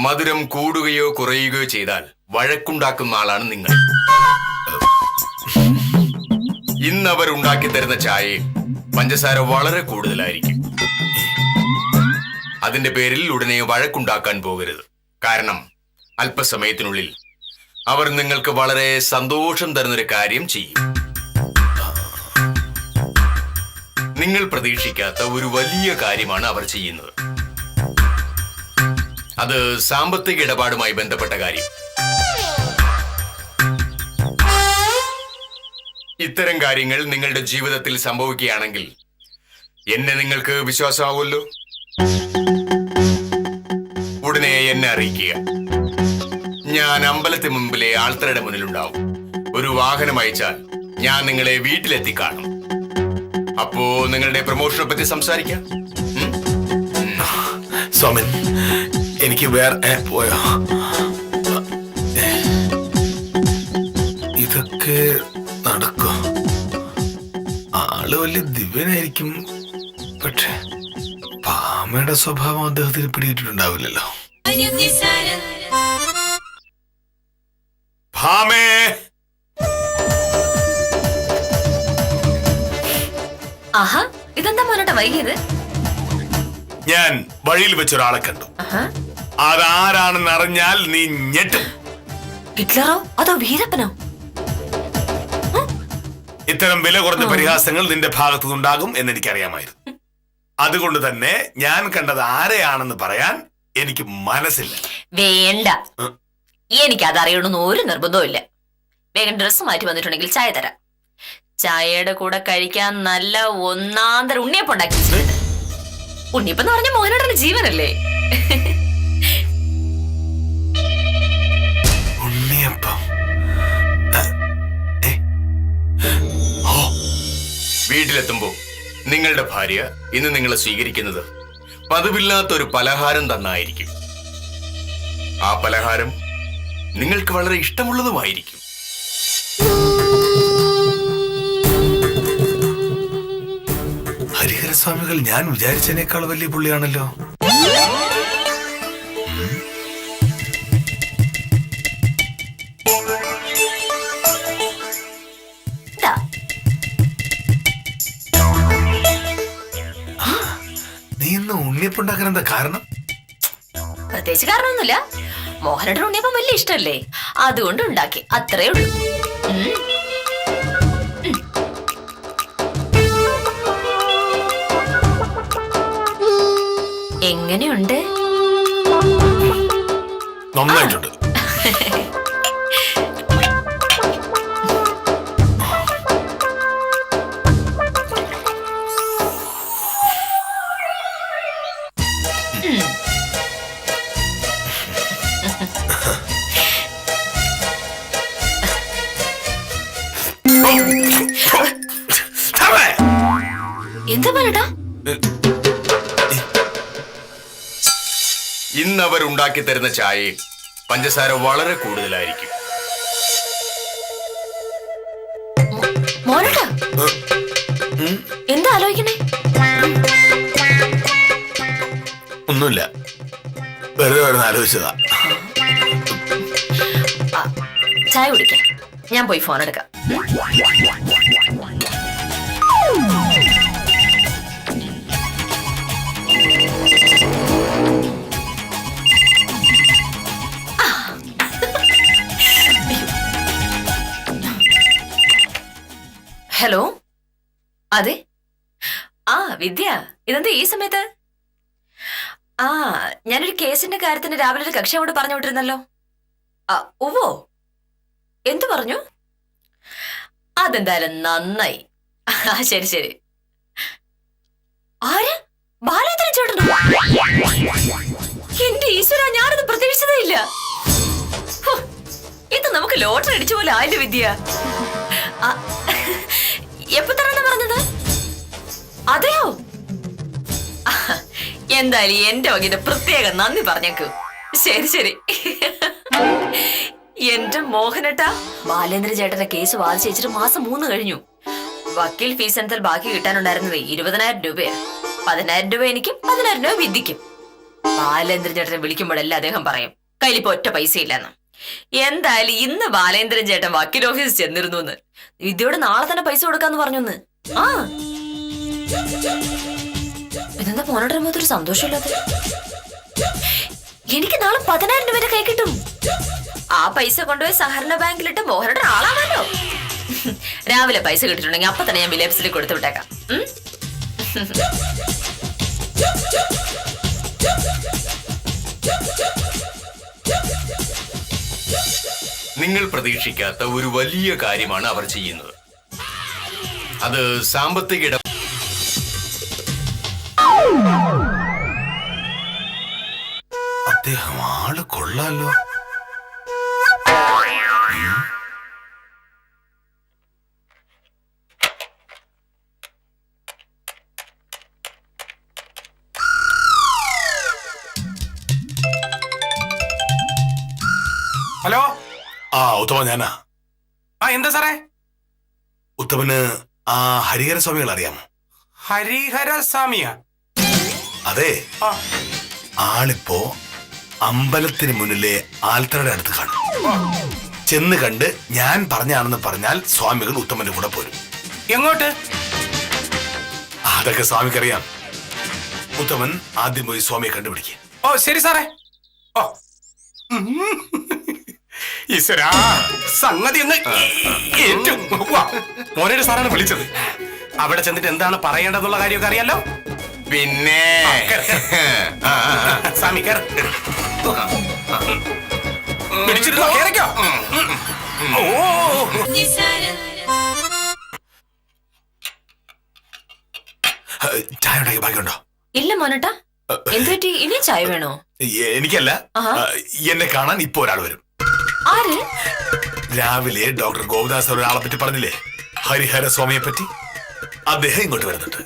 മധുരം കൂടുകയോ കുറയുകയോ ചെയ്താൽ വഴക്കുണ്ടാക്കുന്ന ആളാണ് നിങ്ങൾ. ഇന്ന് അവർ ഉണ്ടാക്കി തരുന്ന ചായയിൽ പഞ്ചസാര വളരെ കൂടുതലായിരിക്കും. അതിന്റെ പേരിൽ ഉടനെ വഴക്കുണ്ടാക്കാൻ പോകരുത്. കാരണം അല്പസമയത്തിനുള്ളിൽ അവർ നിങ്ങൾക്ക് വളരെ സന്തോഷം തരുന്നൊരു കാര്യം ചെയ്യും. നിങ്ങൾ പ്രതീക്ഷിക്കാത്ത ഒരു വലിയ കാര്യമാണ് അവർ ചെയ്യുന്നത്. അത് സാമ്പത്തിക ഇടപാടുമായി ബന്ധപ്പെട്ട കാര്യം. ഇത്തരം കാര്യങ്ങൾ നിങ്ങളുടെ ജീവിതത്തിൽ സംഭവിക്കുകയാണെങ്കിൽ എന്നെ നിങ്ങൾക്ക് വിശ്വാസമാവുമല്ലോ. ഉടനെ എന്നെ അറിയിക്കുക. ഞാൻ അമ്പലത്തിന് മുമ്പിലെ ആൾത്തറയുടെ മുന്നിലുണ്ടാവും. ഒരു വാഹനം അയച്ചാൽ ഞാൻ നിങ്ങളെ വീട്ടിലെത്തി കാണും. അപ്പോ നിങ്ങളുടെ പ്രൊമോഷനെ പറ്റി സംസാരിക്കാം. സോമൻ, എനിക്ക് വേറെ പോയോ? ഇതൊക്കെ നടക്കോ? ആള് വലിയ ദിവ്യനായിരിക്കും, പക്ഷെ ഭാമയുടെ സ്വഭാവം അദ്ദേഹത്തിന് പിടികിട്ടിട്ടുണ്ടാവില്ലല്ലോ. ഭാമേ, ആഹാ, ഇതെന്താ മോനോട്ട വൈകിയത്? ഞാൻ വഴിയിൽ വെച്ചൊരാളെ കണ്ടു. അതാരാണെന്ന് അറിഞ്ഞാൽ നീ ഞെട്ടും. ഹിറ്റ്ലറോ അതോ വീരപ്പനോ? ഇത്തരം വില കുറഞ്ഞ പരിഹാസങ്ങൾ നിന്റെ ഭാഗത്തുനിന്നുണ്ടാകും എന്ന് എനിക്കറിയാമായിരുന്നു. അതുകൊണ്ട് തന്നെ ഞാൻ കണ്ടത് ആരെയാണെന്ന് പറയാൻ എനിക്ക് മനസ്സില്ല. വേണ്ട, എനിക്ക് അതറിയണമെന്ന് ഒരു നിർബന്ധവും ഇല്ല. വേഗം ഡ്രസ്സ് മാറ്റി വന്നിട്ടുണ്ടെങ്കിൽ ചായ തരാം. ചായയുടെ കൂടെ കഴിക്കാൻ നല്ല ഒന്നാന്തര ഉണ്ണിയപ്പം ഉണ്ടാക്കി വെച്ചിട്ടുണ്ട്. ഉണ്ണിയപ്പം എന്ന് പറഞ്ഞ മോഹനോടൊരു ജീവനല്ലേ? ഉണ്ണിയപ്പം വീട്ടിലെത്തുമ്പോ നിങ്ങളുടെ ഭാര്യ ഇന്ന് നിങ്ങളെ സ്വീകരിക്കുന്നത് പതിവില്ലാത്ത ഒരു പലഹാരം തന്നായിരിക്കും. ആ പലഹാരം നിങ്ങൾക്ക് വളരെ ഇഷ്ടമുള്ളതുമായിരിക്കും. ഹരിഹരസ്വാമികൾ ഞാൻ വിചാരിച്ചതിനേക്കാൾ വലിയ പുള്ളിയാണല്ലോ. നീ ഇന്ന് ഉണ്ണിയപ്പം ഉണ്ടാക്കാൻ എന്താ കാരണം? പ്രത്യേകിച്ച് കാരണമൊന്നുമില്ല. മോഹനയുടെ ഉണ്ണിയപ്പം വലിയ ഇഷ്ടമല്ലേ, അതുകൊണ്ട് ഉണ്ടാക്കി, അത്രേ ഉള്ളൂ. എങ്ങനെയുണ്ട്? നന്നായിട്ടുണ്ട്. എന്താ പറയട്ടാ? ഇന്ന് അവർ ഉണ്ടാക്കി തരുന്ന ചായയിൽ പഞ്ചസാര വളരെ കൂടുതലായിരിക്കും. മോനട്ടാ, എന്താ ആലോചിക്കണേ? ഒന്നുമില്ല, വെറുതെ വരുന്ന ആലോചിച്ചതാ. ചായ കുടിക്കാം, ഞാൻ പോയി ഫോൺ എടുക്കാം. ഹലോ, അതെ. വിദ്യ, ഇതെന്താ ഈ സമയത്ത്? ഞാനൊരു കേസിന്റെ കാര്യത്തിന് രാവിലെ ഒരു കക്ഷി അങ്ങോട്ട് പറഞ്ഞു വിട്ടിരുന്നല്ലോ. ഉവ്വോ, എന്തു പറഞ്ഞു? അതെന്തായാലും നന്നായി. ശരി ശരി. ആര്? ബാലേന്ദ്രൻ ചേട്ടനോ? എന്റെ ഈശ്വര, ഞാനത് പ്രതീക്ഷിച്ചതേ ഇല്ല. ഇത് നമുക്ക് ലോട്ടറി അടിച്ച പോലെ ആയില്ല വിദ്യ. എപ്പോ തരാന്നാ പറഞ്ഞത്? അതെയോ? എന്തായാലും എന്റെ വകയുടെ പ്രത്യേക നന്ദി പറഞ്ഞേക്കൂ. ശരി ശരി. എന്റെ മോഹനട്ടാ, ബാലേന്ദ്രൻ ചേട്ടന്റെ കേസ് വാദിച്ച് വെച്ചിട്ട് മാസം 3 കഴിഞ്ഞു. വക്കീൽ ഫീസ് എന്നാൽ ബാക്കി കിട്ടാനുണ്ടായിരുന്നത് 20,000 രൂപയാണ്. 10,000 രൂപ എനിക്കും 10,000 രൂപ വിദ്യക്കും. ബാലേന്ദ്രൻ ചേട്ടനെ വിളിക്കുമ്പോഴല്ല അദ്ദേഹം പറയും കയ്യിലിപ്പോ ഒറ്റ പൈസ ഇല്ലെന്ന്. എന്തായാലും ഇന്ന് ബാലേന്ദ്രൻ ചേട്ടൻ വക്കീൽ ഓഫീസിൽ ചെന്നിരുന്നു. വിദ്യയോട് നാളെ തന്നെ പൈസ കൊടുക്കാന്ന് പറഞ്ഞു. ഇതെന്താ മോനോട് ഒരു സന്തോഷമില്ലാത്ത? എനിക്ക് നാളെ 10,000 രൂപ കൈ കിട്ടും. ആ പൈസ കൊണ്ടുപോയി സഹകരണ ബാങ്കിലിട്ട് മോഹനോട് ആളാവാലോ. രാവിലെ പൈസ കിട്ടിയിട്ടുണ്ടെങ്കിൽ അപ്പൊ തന്നെ ഞാൻ വില്ലേപ്സിൽ കൊടുത്തു വിട്ടേക്കാം. നിങ്ങൾ പ്രതീക്ഷിക്കാത്ത ഒരു വലിയ കാര്യമാണ് അവർ ചെയ്യുന്നത്. അത് സാമ്പത്തിക അദ്ദേഹം ആള് കൊള്ളാലോ. ഹലോ. ആ ഉത്തമ ഞാനാ. ആ എന്താ സാറേ? ഉത്തമന് ആ ഹരിഹര സ്വാമികൾ അറിയാമോ? ഹരിഹര സ്വാമിയാ? അതെ, ആ. ആളിപ്പോ അമ്പലത്തിന് മുന്നിലെ ആൽത്തറയുടെ അടുത്ത് കാണും. ചെന്ന് കണ്ട് ഞാൻ പറഞ്ഞാണെന്ന് പറഞ്ഞാൽ സ്വാമികൾ ഉത്തമന്റെ കൂടെ പോരും. എങ്ങോട്ട്? അതൊക്കെ സ്വാമിക്കറിയാം. ഉത്തമൻ ആദ്യം പോയി സ്വാമിയെ കണ്ടുപിടിക്കുക. ഓ ശരി സാറേ. ഓ ഈശ്വരാ, സംഗതി ഒന്ന് ഏറ്റു. വാ, മോനയുടെ സാറാണ് വിളിച്ചത്. അവിടെ ചെന്നിട്ട് എന്താണ് പറയേണ്ടതെന്നുള്ള കാര്യമൊക്കെ അറിയാലോ. പിന്നെ സ്വാമി കേറ്. പിടിച്ചിരുന്നോ? കേറിക്കോ. ഓ ചായ ഉണ്ടാക്കി ബാക്കിയുണ്ടോ? ഇല്ല മോനട്ടാ, എന്തുപറ്റി? ഇനി ചായ വേണോ? എനിക്കല്ല, ആഹാ. എന്നെ കാണാൻ ഇപ്പൊ ഒരാൾ വരും. ആര്? രാവിലെ ഡോക്ടർ ഗോപിദാസ് ഒരാളെ പറ്റി പറഞ്ഞില്ലേ, ഹരിഹര സ്വാമിയെ പറ്റി. അദ്ദേഹം ഇങ്ങോട്ട് വരുന്നുണ്ട്.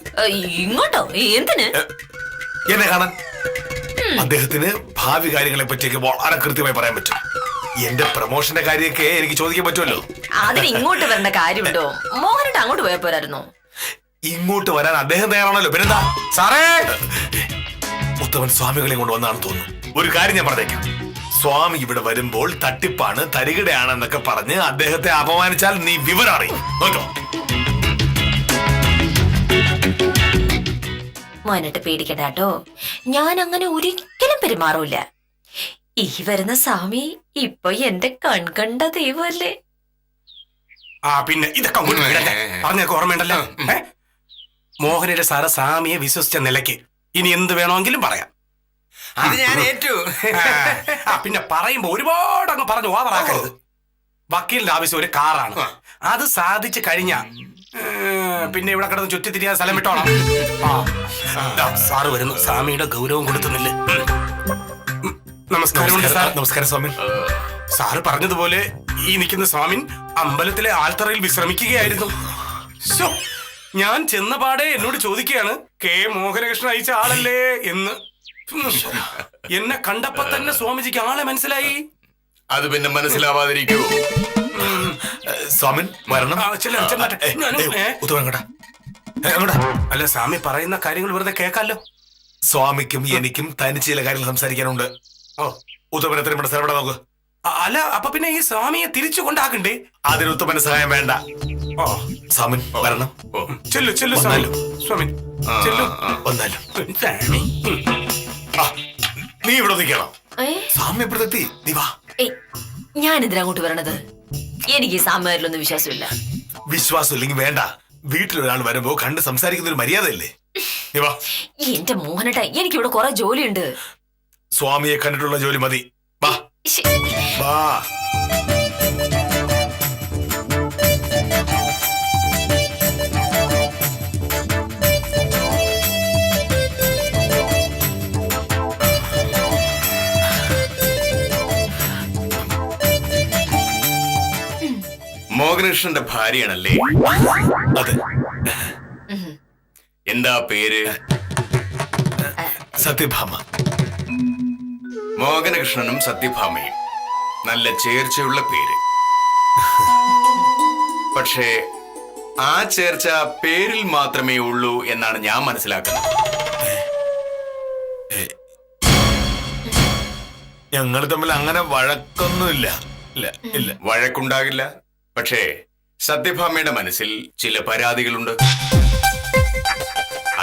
ഇങ്ങോട്ടോ? എന്തിന്? എന്നെ കാണാൻ. അദ്ദേഹത്തിന് ഭാവി കാര്യങ്ങളെ പറ്റിയൊക്കെ വളരെ കൃത്യമായി പറയാൻ പറ്റും. എന്റെ പ്രമോഷന്റെ കാര്യമൊക്കെ എനിക്ക് ചോദിക്കാൻ പറ്റുമല്ലോ. അതിന് ഇങ്ങോട്ട് വരേണ്ട കാര്യമുണ്ടോ? മോഹനട്ട് അങ്ങോട്ട് പോയാ പോരായിരുന്നോ? ഇങ്ങോട്ട് വരാൻ അദ്ദേഹം തയ്യാറാണല്ലോ. പിന്നെന്താ സാറേ, ഉത്തമൻ സ്വാമികളെ കൊണ്ട് വന്നാണെന്ന് തോന്നുന്നു. ഒരു കാര്യം ഞാൻ പറഞ്ഞേക്കാം, സ്വാമി ഇവിടെ വരുമ്പോൾ തട്ടിപ്പാണ്, തരികിടയാണ് എന്നൊക്കെ പറഞ്ഞ് അദ്ദേഹത്തെ അപമാനിച്ചാൽ നീ വിവരം അറിയും. നോക്കോ. മോനട്ട് പേടിക്കണ്ട കേട്ടോ, ഞാൻ അങ്ങനെ ഒരിക്കലും പെരുമാറൂല. ഈ വരുന്ന സ്വാമി ഇപ്പൊ എന്റെ കൺകണ്ട ദൈവമല്ലേ. ആ പിന്നെ ഇതൊക്കെ അങ്ങോട്ട് വിടട്ടെ. പറഞ്ഞൊക്കെ ഓർമ്മയുണ്ടല്ലോ. മോഹനയുടെ സാറ് സ്വാമിയെ വിശ്വസിച്ച നിലയ്ക്ക് ഇനി എന്ത് വേണമെങ്കിലും പറയാം. അത് ഞാൻ ഏറ്റു. ആ പിന്നെ പറയുമ്പോ ഒരുപാട് അങ്ങ് പറഞ്ഞു ഓവറാക്കരുത്. വക്കീലിന്റെ ആവശ്യം ഒരു കാറാണ്. അത് സാധിച്ചു കഴിഞ്ഞ പിന്നെ ഇവിടെ കിടന്ന് ചുറ്റിത്തിരിയാൻ സ്ഥലം വിട്ടോളാം. ആ സാറ് വരുന്നു. സ്വാമിയുടെ ഗൗരവം കൊടുക്കുന്നില്ലേ. നമസ്കാരം. നമസ്കാരം സ്വാമി. സാറ് പറഞ്ഞതുപോലെ ഈ നിൽക്കുന്ന സ്വാമിൻ അമ്പലത്തിലെ ആൽത്തറയിൽ വിശ്രമിക്കുകയായിരുന്നു. ശോ, ഞാൻ ചെന്ന പാടെ എന്നോട് ചോദിക്കുകയാണ്, കെ മോഹനകൃഷ്ണൻ അയച്ച ആളല്ലേ എന്ന്. എന്നെ കണ്ടപ്പോ തന്നെ സ്വാമിജിക്ക് ആളെ മനസ്സിലായി. അത് പിന്നെ മനസ്സിലാവാതിരിക്കൂ. സ്വാമൻ വരണം. അല്ല, സ്വാമി പറയുന്ന കാര്യങ്ങൾ വെറുതെ കേൾക്കാലോ. സ്വാമിക്കും എനിക്കും തനിച്ച് ചില കാര്യങ്ങൾ സംസാരിക്കാനുണ്ട്. ഓ, ഉത്തമൻ എത്രയും പെട്ടെന്ന് സ്ഥലപ്പെടാൻ നോക്ക്. അല്ല, അപ്പൊ പിന്നെ ഈ സ്വാമിയെ തിരിച്ചു കൊണ്ടാക്കണ്ടേ? അതിന് ഉത്തമന് സഹായം വേണ്ട. ഓ, സ്വാമൻ വരണം. ചെല്ലു ചെല്ലു സ്വാമി. സ്വാമി ചെല്ലു. വന്നാലും സ്വാമി. നീ ഇവിടെ നിൽക്കണം. ഏ? സ്വാമി ഇവിടെ എത്തി. നീ വാ. ഏയ്, ഞാൻ എന്തിനാ അങ്ങോട്ട് വരണത്? എനിക്ക് ഈ സാമ്യമാരിലൊന്നും വിശ്വാസമില്ല. വിശ്വാസം ഇല്ലെങ്കിൽ വേണ്ട. വീട്ടിലൊരാൾ വരുമ്പോ കണ്ട് സംസാരിക്കുന്ന ഒരു മര്യാദയല്ലേ. നീ വാ. എന്റെ മോഹനട്ട, എനിക്കിവിടെ കുറെ ജോലിയുണ്ട്. സ്വാമിയെ കണ്ടിട്ടുള്ള ജോലി മതി. വാ ശ്ശെ. വാ. മോഹനകൃഷ്ണന്റെ ഭാര്യയാണല്ലേ? അതെ. എന്താ പേര്? സത്യഭാമ. മോഹനകൃഷ്ണനും സത്യഭാമയും നല്ല ചേർച്ചയുള്ള പേര്. പക്ഷേ ആ ചേർച്ച പേരിൽ മാത്രമേ ഉള്ളൂ എന്നാണ് ഞാൻ മനസ്സിലാക്കുന്നത്. ഞങ്ങൾ തമ്മിൽ അങ്ങനെ വഴക്കൊന്നുമില്ല. ഇല്ല ഇല്ല. വഴക്കുണ്ടാകില്ല. പക്ഷേ സത്യഭാമയുടെ മനസ്സിൽ ചില പരാതികളുണ്ട്.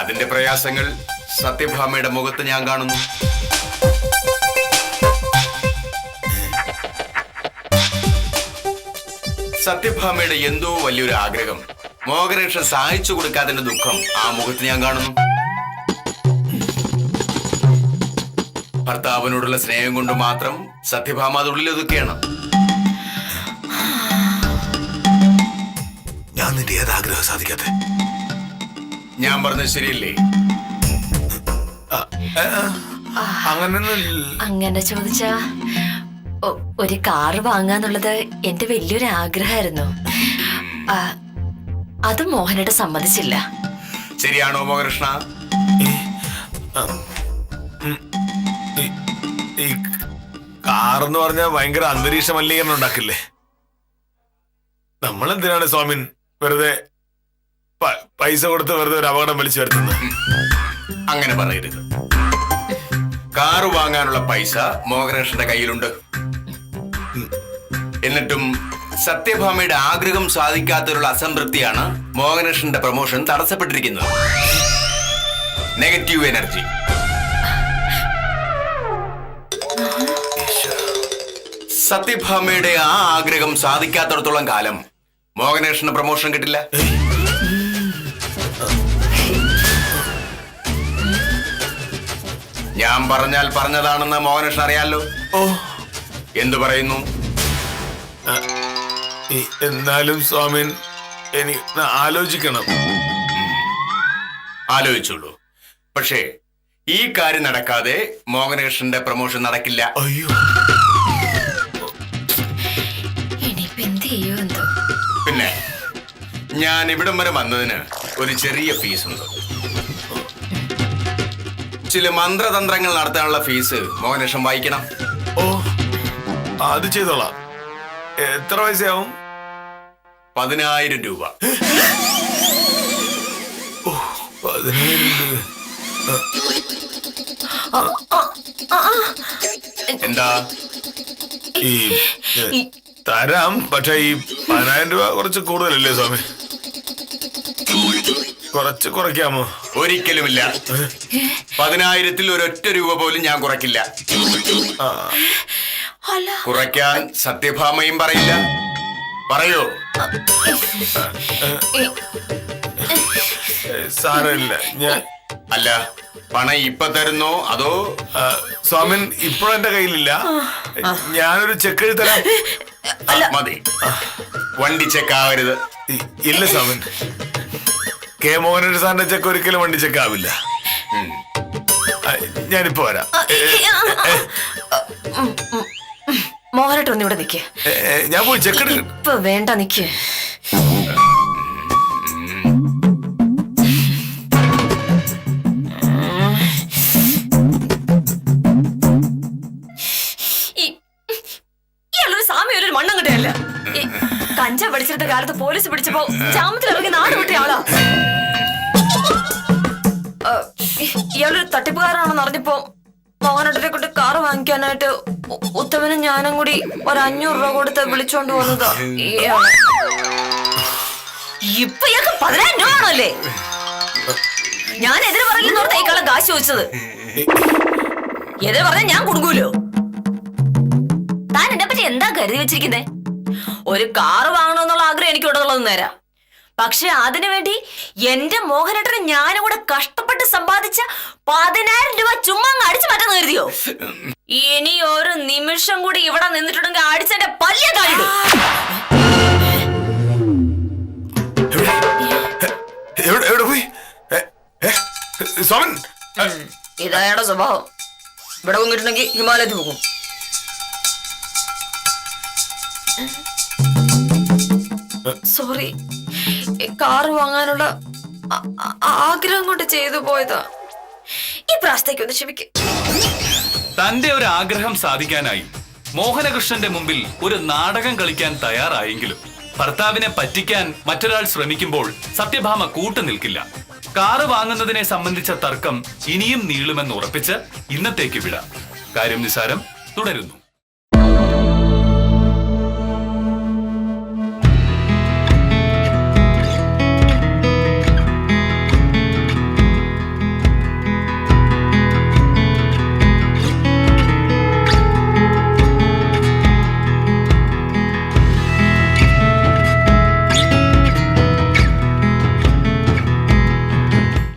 അതിന്റെ പ്രയാസങ്ങൾ സത്യഭാമയുടെ മുഖത്ത് ഞാൻ കാണുന്നു. സത്യഭാമയുടെ എന്തോ വലിയൊരു ആഗ്രഹം മോഹനകൃഷ്ണൻ സഹായിച്ചു കൊടുക്കാതിന്റെ ദുഃഖം ആ മുഖത്ത് ഞാൻ കാണുന്നു. ഭർത്താവിനോടുള്ള സ്നേഹം കൊണ്ട് മാത്രം സത്യഭാമ അതുള്ളിൽ ഒതുക്കുകയാണ്. ഞാൻ നിന്റെ ഏത് ആഗ്രഹം സാധിക്കാതെ? ഞാൻ പറഞ്ഞത് ശരിയല്ലേ? അങ്ങനെ ചോദിച്ചാ ഒരു കാറ് വാങ്ങാന്നുള്ളത് എന്റെ വലിയൊരു ആഗ്രഹമായിരുന്നു. അത് മോഹനയുടെ സമ്മതിച്ചില്ല. ശരിയാണോ മോഹനകൃഷ്ണ? ഈ കാറെന്ന് പറഞ്ഞാൽ ഭയങ്കര അന്തരീക്ഷ മലിനീകരണം ഉണ്ടാക്കില്ലേ. നമ്മളെന്തിനാണ് സ്വാമിൻ വെറുതെ പൈസ കൊടുത്ത് വെറുതെ ഒരു അപകടം വിളിച്ചു വരുത്തുന്നത്? അങ്ങനെ പറയരുത്. കാറ് വാങ്ങാനുള്ള പൈസ മോഹനകൃഷ്ണന്റെ കയ്യിലുണ്ട്. എന്നിട്ടും സത്യഭാമയുടെ ആഗ്രഹം സാധിക്കാത്തവരുള്ള അസംതൃപ്തിയാണ് മോഹനകൃഷ്ണന്റെ പ്രൊമോഷൻ തടസ്സപ്പെട്ടിരിക്കുന്നത്. Negative energy. സത്യഭാമയുടെ ആ ആഗ്രഹം സാധിക്കാത്തിടത്തോളം കാലം മോഹനകൃഷ്ണന് പ്രൊമോഷൻ കിട്ടില്ല. ഞാൻ പറഞ്ഞാൽ പറഞ്ഞതാണെന്ന് മോഹനകൃഷ്ണൻ അറിയാലോ. ഓ, എന്തു പറയുന്നു? എന്നാലും സ്വാമിൻ എനിക്ക് ആലോചിക്കണം. ആലോചിച്ചോളൂ. പക്ഷേ ഈ കാര്യം നടക്കാതെ മോഹനകൃഷ്ണന്റെ പ്രൊമോഷൻ നടക്കില്ല. അയ്യോ, ഇനിയിപ്പോ എന്ത് ചെയ്യോ എന്തോ. പിന്നെ ഞാൻ ഇവിടം വരെ വന്നതിന് ഒരു ചെറിയ ഫീസ് ഉണ്ട്. ചില മന്ത്രതന്ത്രങ്ങൾ നടത്താനുള്ള ഫീസ് മോഹനകൃഷ്ണൻ വായിക്കണം. ഓ, അത് ചെയ്തോളാം. എത്ര പൈസയാവും? 10,000 രൂപ. 10,000 രൂപ. എന്താ? ഈ തരാം, പക്ഷെ ഈ 10,000 രൂപ കുറച്ച് കൂടുതലല്ലേ സ്വാമി? കുറച്ച് കുറയ്ക്കാമോ? ഒരിക്കലുമില്ല. 10,000-ൽ ഒരൊറ്റ രൂപ പോലും ഞാൻ കുറയ്ക്കില്ല. അല്ല, കുറയ്ക്കാൻ സത്യഭാമയും പറയില്ല. പറയോ? സാരമില്ല. ഞാൻ അല്ല, പണം ഇപ്പൊ തരുന്നോ അതോ? സ്വാമിൻ ഇപ്പോഴെന്റെ കയ്യിലില്ല. ഞാനൊരു ചെക്ക് എഴുതി തരാം. മതി. വണ്ടി ചെക്കാവരുത്. ഇല്ല സ്വാമിൻ, കെ മോഹനൻ സാറിന്റെ ചെക്ക് ഒരിക്കലും വണ്ടി ചെക്കാവില്ല. ഞാനിപ്പോ വരാം. മോഹനേട്ടൻ ഒന്ന് ഇവിടെ നിക്ക്. ഞാൻ പോയി ചെക്ക് എടുക്കും. ഇപ്പൊ വേണ്ട, നിക്ക്. ഇയാളൊരു സാമി ഒരു മണ്ണം കിട്ടിയല്ല. കഞ്ചാവ് പഠിച്ചിരുന്ന കാലത്ത് പോലീസ് പിടിച്ചപ്പോ ജാമത്തിൽ ഇറങ്ങി നാട് വിട്ടിയ ആളാ. ഇയാളൊരു തട്ടിപ്പുകാരാണെന്ന് അറിഞ്ഞപ്പോ മോഹനേട്ടനെ കൊണ്ട് കാറ് വാങ്ങിക്കാനായിട്ട് ഉത്തമനും ഞാനും കൂടി ഒരു 500 രൂപ കൊടുത്ത് വിളിച്ചോണ്ട് വന്നതാ. ഇപ്പൊ ഇയാൾക്ക് 10,000 രൂപ ആണോ അല്ലേ? ഞാൻ എതിര് പറയുന്നോർത്ത് ഇയാളെ കാശ് ചോദിച്ചത്. എതിര് പറഞ്ഞാൽ ഞാൻ കൊടുക്കൂലോ. താൻ എന്നെ പറ്റി എന്താ കരുതി വെച്ചിരിക്കുന്നേ? ഒരു കാറ് വാങ്ങണമെന്നുള്ള ആഗ്രഹം എനിക്ക് ഉണ്ടെന്നുള്ളത് നേരാ. പക്ഷെ അതിനുവേണ്ടി എന്റെ മോഹനേട്ടനെ ഞാനും കൂടെ കഷ്ടപ്പെട്ട് സമ്പാദിച്ച 10,000 രൂപ ചുമ്മാ അടിച്ചു മാറ്റാൻ കരുതിയോ? ഇനി ഒരു നിമിഷം കൂടി ഇവിടെ നിന്നിട്ടുണ്ടെങ്കിൽ അടിച്ചെന്റെ പല്ലിയ കാണിടും. എവിടെ പോയി സ്വാമൻ? ഇതായുടെ സ്വഭാവം. ഇവിടെ വന്നിട്ടുണ്ടെങ്കിൽ ഹിമാലയത്തിൽ പോകും. സോറി, കാറ് വാങ്ങാനുള്ള ആഗ്രഹം കൊണ്ട് ചെയ്തു പോയതാ. ഈ പ്രാവശ്യത്തേക്ക് ഒന്ന് ക്ഷമിക്കും. തന്റെ ഒരു ആഗ്രഹം സാധിക്കാനായി മോഹനകൃഷ്ണന്റെ മുമ്പിൽ ഒരു നാടകം കളിക്കാൻ തയ്യാറായെങ്കിലും ഭർത്താവിനെ പറ്റിക്കാൻ മറ്റൊരാൾ ശ്രമിക്കുമ്പോൾ സത്യഭാമ കൂട്ടുനിൽക്കില്ല. കാറ് വാങ്ങുന്നതിനെ സംബന്ധിച്ച തർക്കം ഇനിയും നീളുമെന്ന് ഉറപ്പിച്ച് ഇന്നത്തേക്ക് വിടാം. കാര്യം നിസാരം തുടരുന്നു.